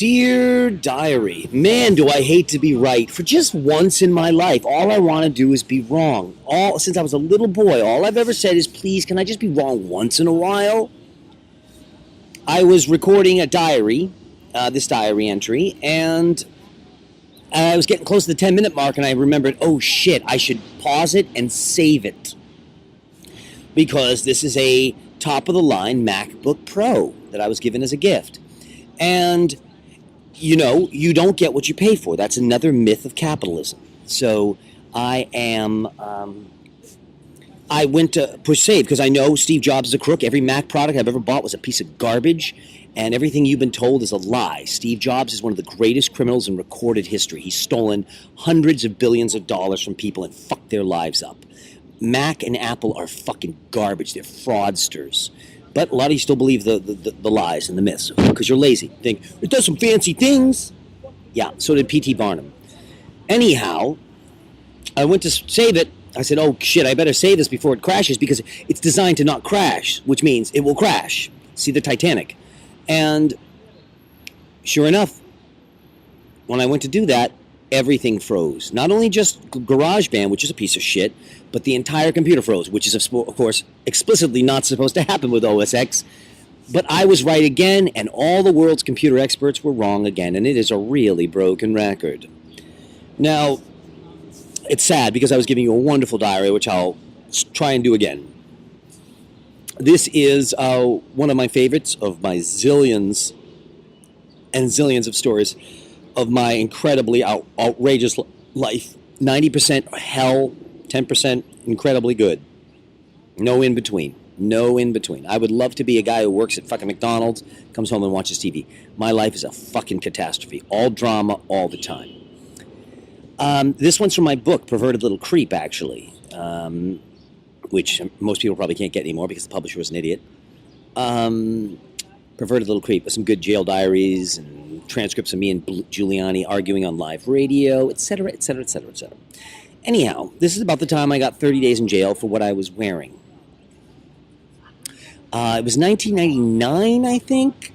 Dear Diary, man, do I hate to be right. For just once in my life, all I want to do is be wrong. Since I was a little boy, all I've ever said is, please, can I just be wrong once in a while? I was recording a diary, this diary entry, and I was getting close to the 10-minute mark, and I remembered, oh shit, I should pause it and save it. Because this is a top-of-the-line MacBook Pro that I was given as a gift. And you know, you don't get what you pay for. That's another myth of capitalism. So I went to push save because I know Steve Jobs is a crook. Every Mac product I've ever bought was a piece of garbage, and everything you've been told is a lie. Steve Jobs is one of the greatest criminals in recorded history. He's stolen hundreds of billions of dollars from people and fucked their lives up. Mac and Apple are fucking garbage. They're fraudsters. But a lot of you still believe the lies and the myths because you're lazy. Think, it does some fancy things. Yeah, so did P.T. Barnum. Anyhow, I went to save it. I said, oh, shit, I better save this before it crashes because it's designed to not crash, which means it will crash. See the Titanic. And sure enough, when I went to do that, everything froze. Not only just GarageBand, which is a piece of shit, but the entire computer froze, which is, of course, explicitly not supposed to happen with OS X. But I was right again, and all the world's computer experts were wrong again, and it is a really broken record. Now, it's sad because I was giving you a wonderful diary, which I'll try and do again. This is one of my favorites of my zillions and zillions of stories of my incredibly outrageous life. 90% hell, 10% incredibly good. No in between. No in between. I would love to be a guy who works at fucking McDonald's, comes home and watches TV. My life is a fucking catastrophe. All drama, all the time. This one's from my book, Perverted Little Creep, actually, which most people probably can't get anymore because the publisher was an idiot. Perverted Little Creep with some good jail diaries and transcripts of me and Giuliani arguing on live radio, etc., etc., etc., etc. Anyhow, this is about the time I got 30 days in jail for what I was wearing. It was 1999, I think,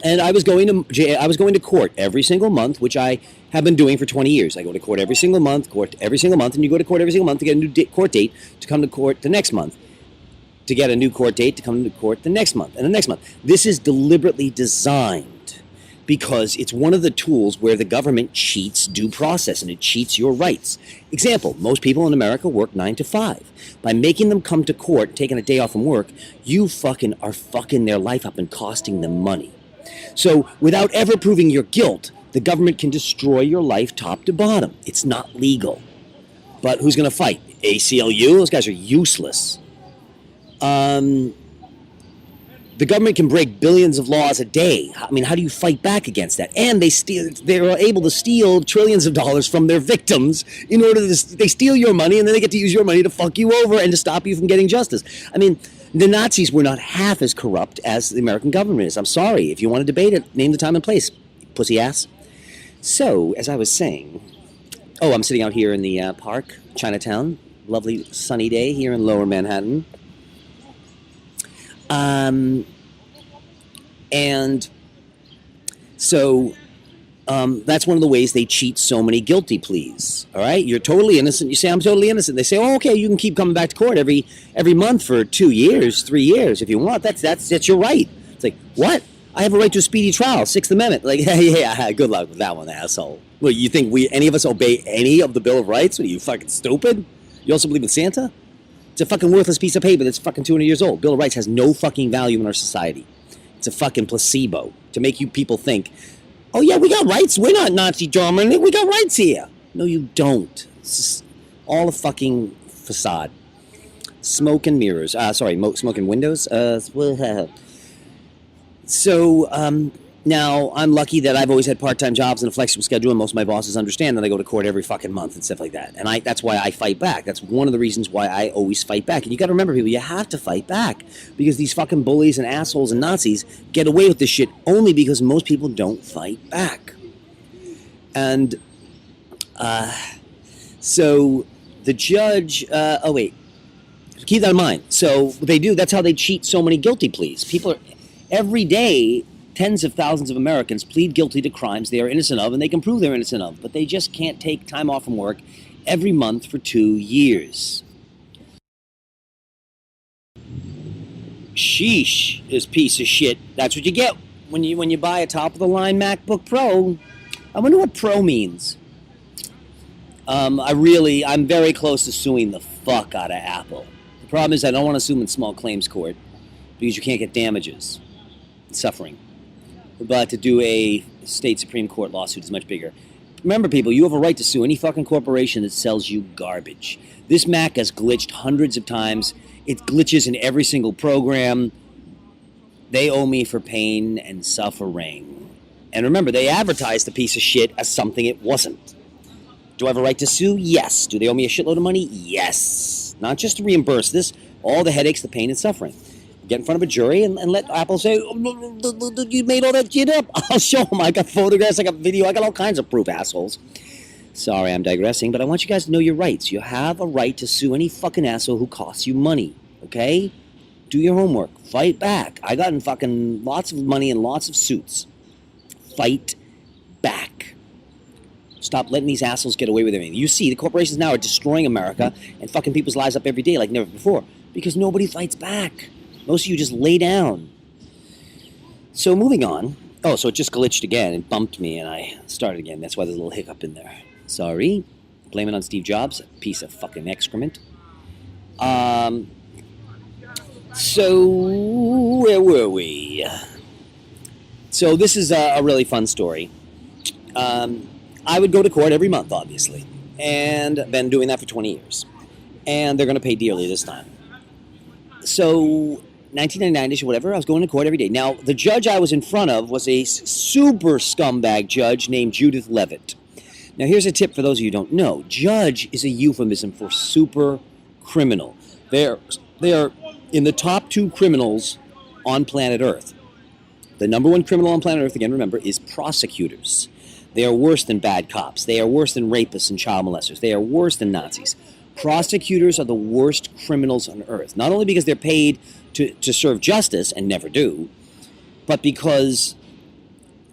and I was going to court every single month, which I have been doing for 20 years. I go to court every single month, and you go to court every single month to get a new court date to come to court the next month, to get a new court date to come to court the next month, and the next month. This is deliberately designed because it's one of the tools where the government cheats due process and it cheats your rights. Example, most people in America work 9 to 5. By making them come to court, taking a day off from work, you fucking are fucking their life up and costing them money. So without ever proving your guilt, the government can destroy your life top to bottom. It's not legal. But who's going to fight? ACLU? Those guys are useless. The government can break billions of laws a day. I mean, how do you fight back against that? And they're able to steal trillions of dollars from their victims in order to, they steal your money and then they get to use your money to fuck you over and to stop you from getting justice. I mean, the Nazis were not half as corrupt as the American government is. I'm sorry. If you want to debate it, name the time and place, pussy ass. So, as I was saying, I'm sitting out here in the park, Chinatown. Lovely sunny day here in Lower Manhattan. And so that's one of the ways they cheat so many guilty pleas. All right, you're totally innocent. You say I'm totally innocent. They say, oh, okay, you can keep coming back to court every month for 2 years, 3 years if you want. That's your right. It's like, what? I have a right to a speedy trial, Sixth Amendment. Like, yeah, good luck with that one, asshole. Well, you think any of us obey any of the Bill of Rights? What are you, fucking stupid? You also believe in Santa? It's a fucking worthless piece of paper that's fucking 200 years old. Bill of Rights has no fucking value in our society. It's a fucking placebo to make you people think, oh yeah, we got rights. We're not Nazi Germany. We got rights here. No, you don't. It's just all a fucking facade. Smoke and mirrors. Smoke and windows. So, now, I'm lucky that I've always had part-time jobs and a flexible schedule, and most of my bosses understand that I go to court every fucking month and stuff like that. And that's why I fight back. That's one of the reasons why I always fight back. And you got to remember, people, you have to fight back because these fucking bullies and assholes and Nazis get away with this shit only because most people don't fight back. And so the judge, keep that in mind. So they do. That's how they cheat so many guilty pleas. People are every day. Tens of thousands of Americans plead guilty to crimes they are innocent of and they can prove they're innocent of, but they just can't take time off from work every month for 2 years. Sheesh, this piece of shit. That's what you get when you buy a top-of-the-line MacBook Pro. I wonder what Pro means. I'm very close to suing the fuck out of Apple. The problem is I don't want to sue them in small claims court because you can't get damages. Suffering. But to do a state Supreme Court lawsuit is much bigger. Remember, people, you have a right to sue any fucking corporation that sells you garbage. This Mac has glitched hundreds of times. It glitches in every single program. They owe me for pain and suffering. And remember, they advertised the piece of shit as something it wasn't. Do I have a right to sue? Yes. Do they owe me a shitload of money? Yes. Not just to reimburse this, all the headaches, the pain, and suffering. Get in front of a jury and let Apple say, oh, you made all that shit up. I'll show them. I got photographs, I got video, I got all kinds of proof, assholes. Sorry, I'm digressing, but I want you guys to know your rights. You have a right to sue any fucking asshole who costs you money, okay? Do your homework. Fight back. I got in fucking lots of money and lots of suits. Fight back. Stop letting these assholes get away with everything. You see, the corporations now are destroying America and fucking people's lives up every day like never before because nobody fights back. Most of you just lay down. So moving on. Oh, so it just glitched again and bumped me and I started again. That's why there's a little hiccup in there. Sorry. Blame it on Steve Jobs, a piece of fucking excrement. So where were we? So this is a really fun story. I would go to court every month, obviously, and been doing that for 20 years. And they're going to pay dearly this time. So 1999-ish or whatever, I was going to court every day. Now, the judge I was in front of was a super scumbag judge named Judith Levitt. Now, here's a tip for those of you who don't know. Judge is a euphemism for super criminal. They are in the top 2 criminals on planet Earth. The number 1 criminal on planet Earth, again, remember, is prosecutors. They are worse than bad cops. They are worse than rapists and child molesters. They are worse than Nazis. Prosecutors are the worst criminals on Earth. Not only because they're paid to serve justice, and never do, but because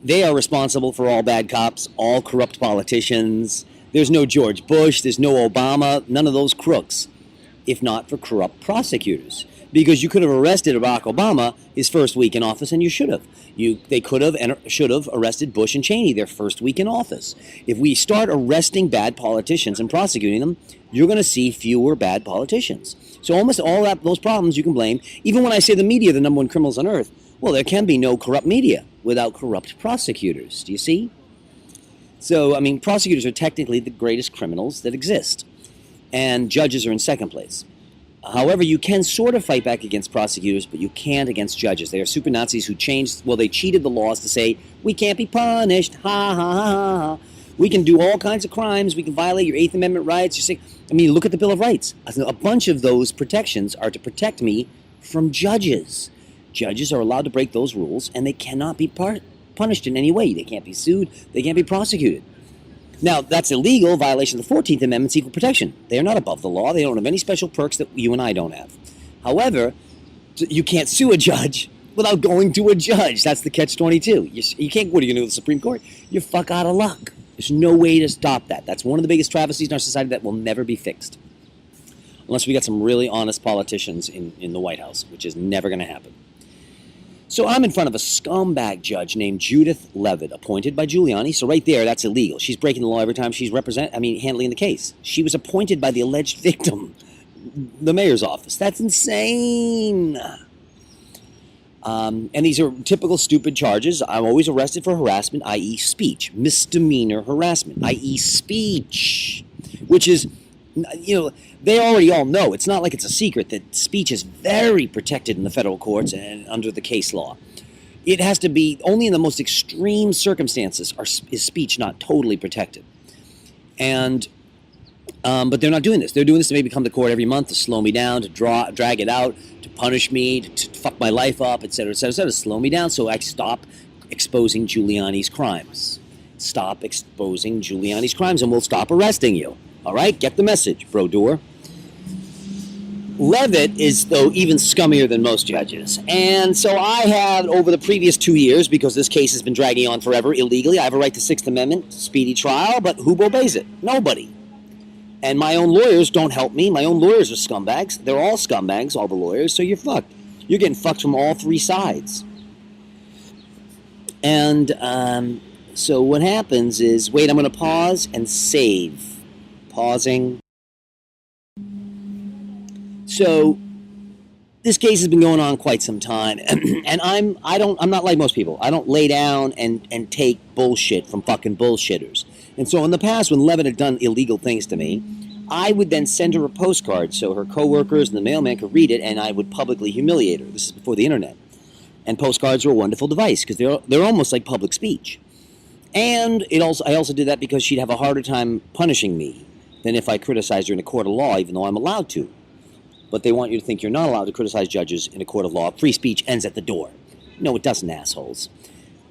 they are responsible for all bad cops, all corrupt politicians. There's no George Bush, there's no Obama, none of those crooks, if not for corrupt prosecutors. Because you could have arrested Barack Obama his first week in office, and you should have. They could have and should have arrested Bush and Cheney their first week in office. If we start arresting bad politicians and prosecuting them, you're going to see fewer bad politicians. So almost all those problems you can blame. Even when I say the media are the number 1 criminals on Earth, well, there can be no corrupt media without corrupt prosecutors. Do you see? So, I mean, prosecutors are technically the greatest criminals that exist. And judges are in second place. However, you can sort of fight back against prosecutors, but you can't against judges. They are super Nazis who they cheated the laws to say, we can't be punished, ha, ha, ha, ha. We can do all kinds of crimes. We can violate your 8th Amendment rights. Look at the Bill of Rights. A bunch of those protections are to protect me from judges. Judges are allowed to break those rules, and they cannot be punished in any way. They can't be sued. They can't be prosecuted. Now, that's illegal, violation of the 14th Amendment's equal protection. They are not above the law. They don't have any special perks that you and I don't have. However, you can't sue a judge without going to a judge. That's the catch-22. You can't, what are you going to do with the Supreme Court? You're fuck out of luck. There's no way to stop that. That's one of the biggest travesties in our society that will never be fixed. Unless we got some really honest politicians in the White House, which is never going to happen. So I'm in front of a scumbag judge named Judith Levitt, appointed by Giuliani. So right there, that's illegal. She's breaking the law every time she's handling the case. She was appointed by the alleged victim, the mayor's office. That's insane. And these are typical stupid charges. I'm always arrested for harassment, i.e. speech. Misdemeanor harassment, i.e. speech. Which is, they already all know. It's not like it's a secret that speech is very protected in the federal courts and under the case law. It has to be, only in the most extreme circumstances is speech not totally protected. And but they're not doing this. They're doing this to maybe come to court every month to slow me down, to drag it out, to punish me, to fuck my life up, etc., etc., etc., to slow me down so I stop exposing Giuliani's crimes. Stop exposing Giuliani's crimes and we'll stop arresting you. All right? Get the message, Brodeur. Levitt is, though, even scummier than most judges. And so I have, over the previous 2 years, because this case has been dragging on forever illegally, I have a right to Sixth Amendment, speedy trial, but who obeys it? Nobody. And my own lawyers don't help me. My own lawyers are scumbags. They're all scumbags, all the lawyers, so you're fucked. You're getting fucked from all three sides. And so what happens is, wait, I'm going to pause and save. Pausing. So this case has been going on quite some time, and I'm not like most people. I don't lay down and take bullshit from fucking bullshitters. And so in the past, when Levitt had done illegal things to me, I would then send her a postcard so her coworkers and the mailman could read it, and I would publicly humiliate her. This is before the internet. And postcards are a wonderful device because they're almost like public speech. And I also did that because she'd have a harder time punishing me than if I criticized her in a court of law, even though I'm allowed to. But they want you to think you're not allowed to criticize judges in a court of law. Free speech ends at the door. No, it doesn't, assholes.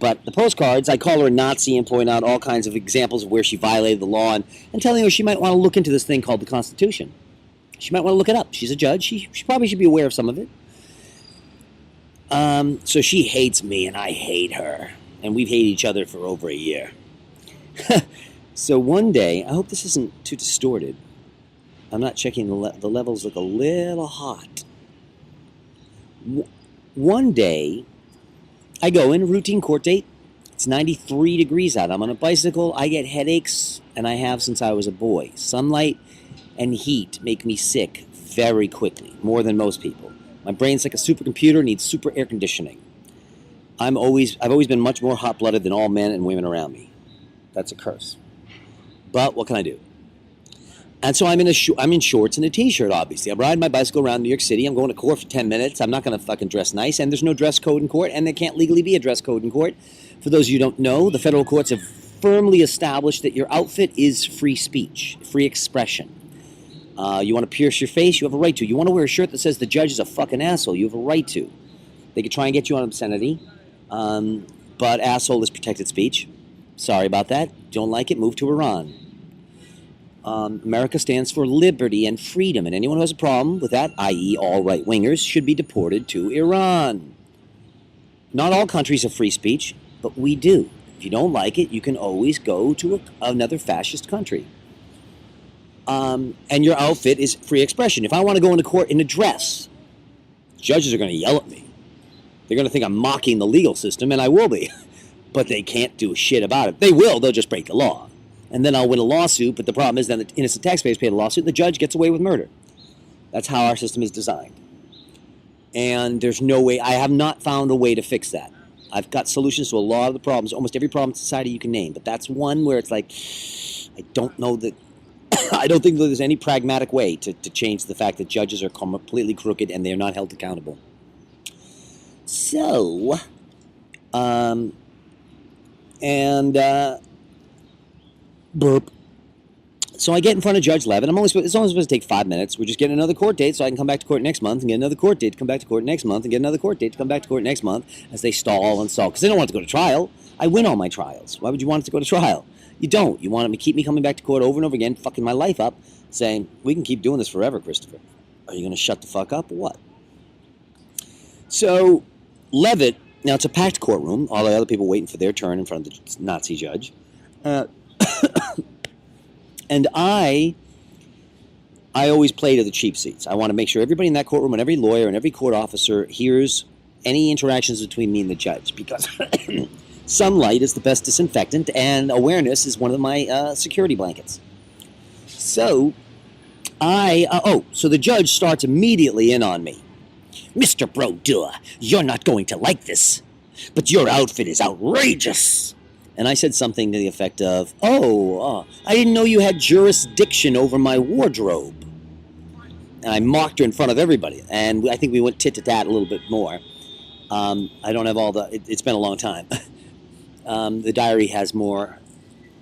But the postcards, I call her a Nazi and point out all kinds of examples of where she violated the law and telling her she might want to look into this thing called the Constitution. She might want to look it up. She's a judge. She probably should be aware of some of it. So she hates me and I hate her. And we've hated each other for over a year. So one day, I hope this isn't too distorted. I'm not checking the levels look a little hot. One day, I go in, routine court date. It's 93 degrees out. I'm on a bicycle. I get headaches, and I have since I was a boy. Sunlight and heat make me sick very quickly, more than most people. My brain's like a supercomputer, needs super air conditioning. I've always been much more hot-blooded than all men and women around me. That's a curse. But what can I do? And so I'm in shorts and a t-shirt, obviously. I'm riding my bicycle around New York City. I'm going to court for 10 minutes. I'm not going to fucking dress nice. And there's no dress code in court. And there can't legally be a dress code in court. For those of you who don't know, the federal courts have firmly established that your outfit is free speech, free expression. You want to pierce your face? You have a right to. You want to wear a shirt that says the judge is a fucking asshole? You have a right to. They could try and get you on obscenity. But asshole is protected speech. Sorry about that. Don't like it? Move to Iran. America stands for liberty and freedom, and anyone who has a problem with that, i.e. all right-wingers, should be deported to Iran. Not all countries have free speech, but we do. If you don't like it, you can always go to another fascist country. And your outfit is free expression. If I want to go into court in a dress, judges are going to yell at me. They're going to think I'm mocking the legal system, and I will be. But they can't do shit about it. They will. They'll just break the law. And then I'll win a lawsuit, but the problem is then the innocent taxpayers pay the lawsuit, and the judge gets away with murder. That's how our system is designed. And there's no way, I have not found a way to fix that. I've got solutions to a lot of the problems, almost every problem in society you can name, but that's one where it's like, I don't know that, I don't think that there's any pragmatic way to change the fact that judges are completely crooked and they're not held accountable. So, burp. So I get in front of Judge Levitt. It's only supposed to take 5 minutes. We're just getting another court date so I can come back to court next month and get another court date to come back to court next month and get another court date to come back to court next month as they stall and stall. Because they don't want it to go to trial. I win all my trials. Why would you want it to go to trial? You don't. You want them to keep me coming back to court over and over again, fucking my life up, saying, we can keep doing this forever, Christopher. Are you going to shut the fuck up or what? So Levitt, now it's a packed courtroom. All the other people waiting for their turn in front of the Nazi judge. And I always play to the cheap seats. I want to make sure everybody in that courtroom and every lawyer and every court officer hears any interactions between me and the judge, because sunlight is the best disinfectant and awareness is one of my security blankets. So so the judge starts immediately in on me. Mr. Brodeur, you're not going to like this, but your outfit is outrageous. And I said something to the effect of, I didn't know you had jurisdiction over my wardrobe. And I mocked her in front of everybody. And I think we went tit-to-tat a little bit more. I don't have all it's been a long time. The diary has more.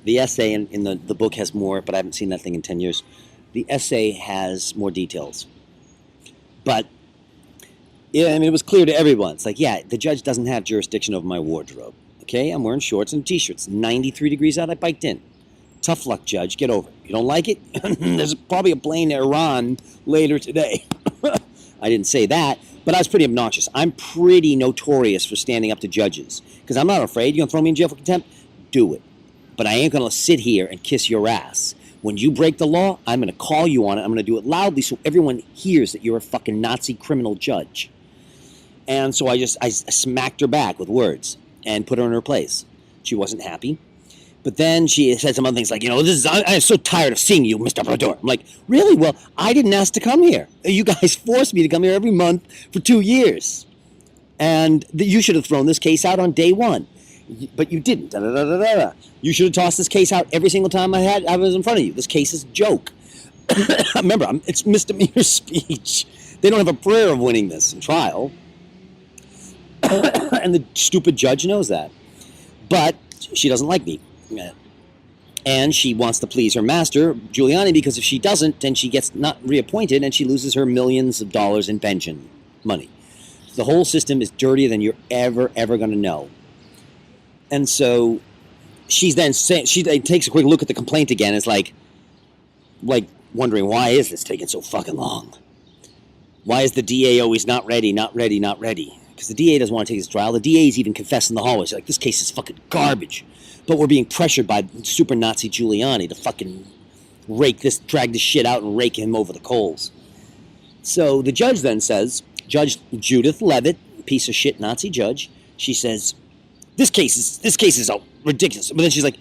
The essay in the book has more, but I haven't seen that thing in 10 years. The essay has more details. But, yeah, I mean, it was clear to everyone. It's like, yeah, the judge doesn't have jurisdiction over my wardrobe. Okay, I'm wearing shorts and t-shirts. 93 degrees out, I biked in. Tough luck, Judge. Get over it. You don't like it? There's probably a plane to Iran later today. I didn't say that, but I was pretty obnoxious. I'm pretty notorious for standing up to judges because I'm not afraid. You're going to throw me in jail for contempt? Do it. But I ain't going to sit here and kiss your ass. When you break the law, I'm going to call you on it. I'm going to do it loudly so everyone hears that you're a fucking Nazi criminal judge. And so I smacked her back with words and put her in her place. She wasn't happy. But then she said some other things like, I'm so tired of seeing you, Mr. Brodeur. I'm like, really? Well, I didn't ask to come here. You guys forced me to come here every month for 2 years. And you should have thrown this case out on day one. But you didn't. Da, da, da, da, da. You should have tossed this case out every single time I was in front of you. This case is a joke. Remember, it's misdemeanor speech. They don't have a prayer of winning this in trial. And the stupid judge knows that. But she doesn't like me. And she wants to please her master, Giuliani, because if she doesn't, then she gets not reappointed and she loses her millions of dollars in pension money. The whole system is dirtier than you're ever going to know. And so she's then saying, she takes a quick look at the complaint again. It's like wondering, why is this taking so fucking long? Why is the DA always not ready? Because the DA doesn't want to take his trial. The DA's even confessed in the hallways, like, this case is fucking garbage. But we're being pressured by super Nazi Giuliani to fucking drag this shit out and rake him over the coals. So the judge then says, Judge Judith Leavitt, piece of shit Nazi judge, she says, This case is ridiculous. But then she's like,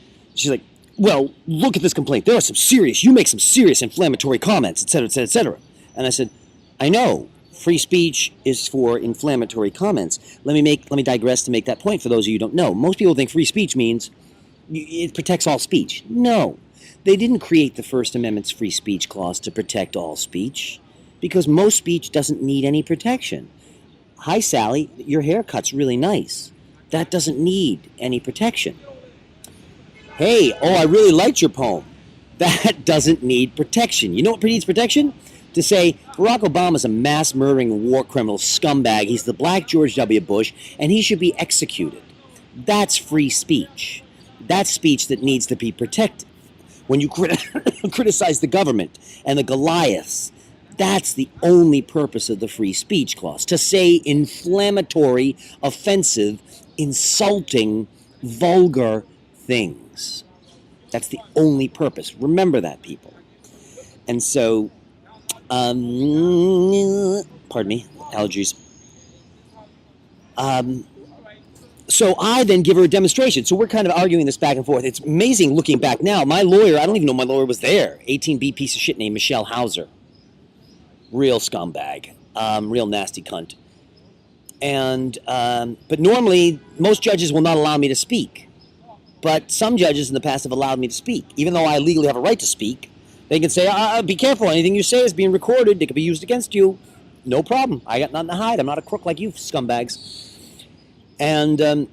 well, look at this complaint. You make some serious inflammatory comments, et cetera, et cetera, et cetera. And I said, I know, free speech is for inflammatory comments. Let me digress to make that point for those of you who don't know. Most people think free speech means it protects all speech. No, they didn't create the First Amendment's free speech clause to protect all speech, because most speech doesn't need any protection. Hi, Sally, your haircut's really nice. That doesn't need any protection. Hey, I really liked your poem. That doesn't need protection. You know what needs protection? To say Barack Obama's a mass murdering war criminal scumbag, he's the black George W. Bush, and he should be executed. That's free speech. That's speech that needs to be protected. When you criticize the government and the Goliaths, that's the only purpose of the free speech clause. To say inflammatory, offensive, insulting, vulgar things. That's the only purpose. Remember that, people. And so, pardon me, allergies. So I then give her a demonstration. So we're kind of arguing this back and forth. It's amazing looking back now. My lawyer, I don't even know my lawyer was there. 18B piece of shit named Michelle Hauser. Real scumbag. Real nasty cunt. And but normally, most judges will not allow me to speak. But some judges in the past have allowed me to speak. Even though I legally have a right to speak, they can say, be careful, anything you say is being recorded. It could be used against you. No problem. I got nothing to hide. I'm not a crook like you scumbags. And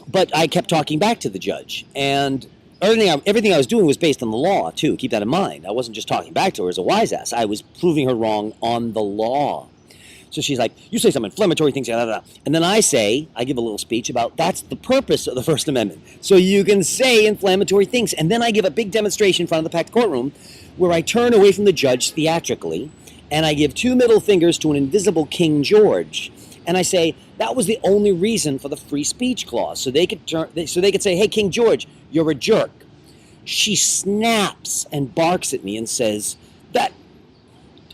but I kept talking back to the judge. And everything I was doing was based on the law, too. Keep that in mind. I wasn't just talking back to her as a wise ass. I was proving her wrong on the law. So she's like, you say some inflammatory things, blah, blah, blah. And then I give a little speech about that's the purpose of the First Amendment. So you can say inflammatory things. And then I give a big demonstration in front of the packed courtroom where I turn away from the judge theatrically and I give 2 middle fingers to an invisible King George. And I say, that was the only reason for the free speech clause. So they could say, hey, King George, you're a jerk. She snaps and barks at me and says,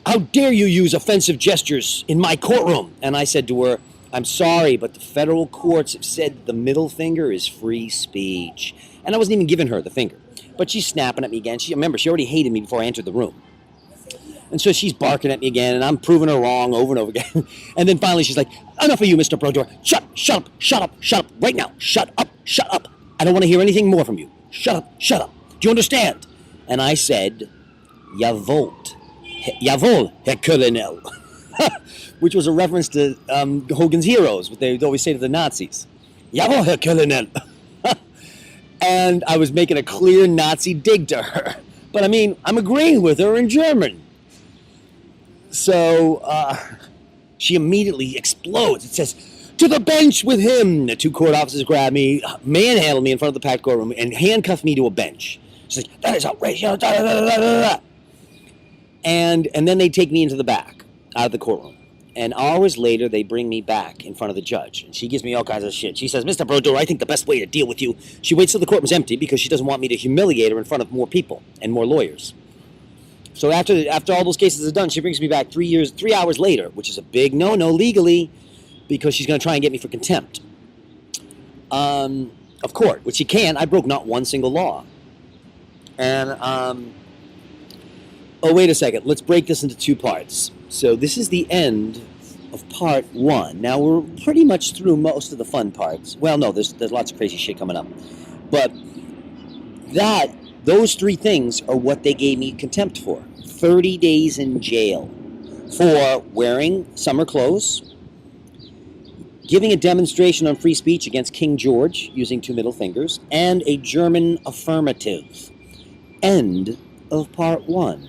how dare you use offensive gestures in my courtroom? And I said to her, I'm sorry, but the federal courts have said the middle finger is free speech. And I wasn't even giving her the finger. But she's snapping at me again. Remember, she already hated me before I entered the room. And so she's barking at me again, and I'm proving her wrong over and over again. And then finally she's like, enough of you, Mr. Brodeur. Shut up, right now. Shut up. I don't want to hear anything more from you. Shut up. Do you understand? And I said, Jawohl, Herr Colonel. Which was a reference to Hogan's Heroes, what they'd always say to the Nazis. Jawohl, Herr Colonel. And I was making a clear Nazi dig to her. But I mean, I'm agreeing with her in German. So she immediately explodes. It says, to the bench with him. The 2 court officers grab me, manhandle me in front of the packed courtroom, and handcuff me to a bench. She's like, that is outrageous. And then they take me into the back, out of the courtroom. And hours later, they bring me back in front of the judge. And she gives me all kinds of shit. She says, Mr. Brodeur, I think the best way to deal with you. She waits till the courtroom's empty because she doesn't want me to humiliate her in front of more people and more lawyers. So after all those cases are done, she brings me back 3 hours later, which is a big no-no legally because she's going to try and get me for contempt of court, which she can't. I broke not one single law. And, oh, wait a second. Let's break this into two parts. So this is the end of part one. Now, we're pretty much through most of the fun parts. Well, no, there's lots of crazy shit coming up. But those three things are what they gave me contempt for. 30 days in jail for wearing summer clothes, giving a demonstration on free speech against King George using 2 middle fingers, and a German affirmative. End of part one.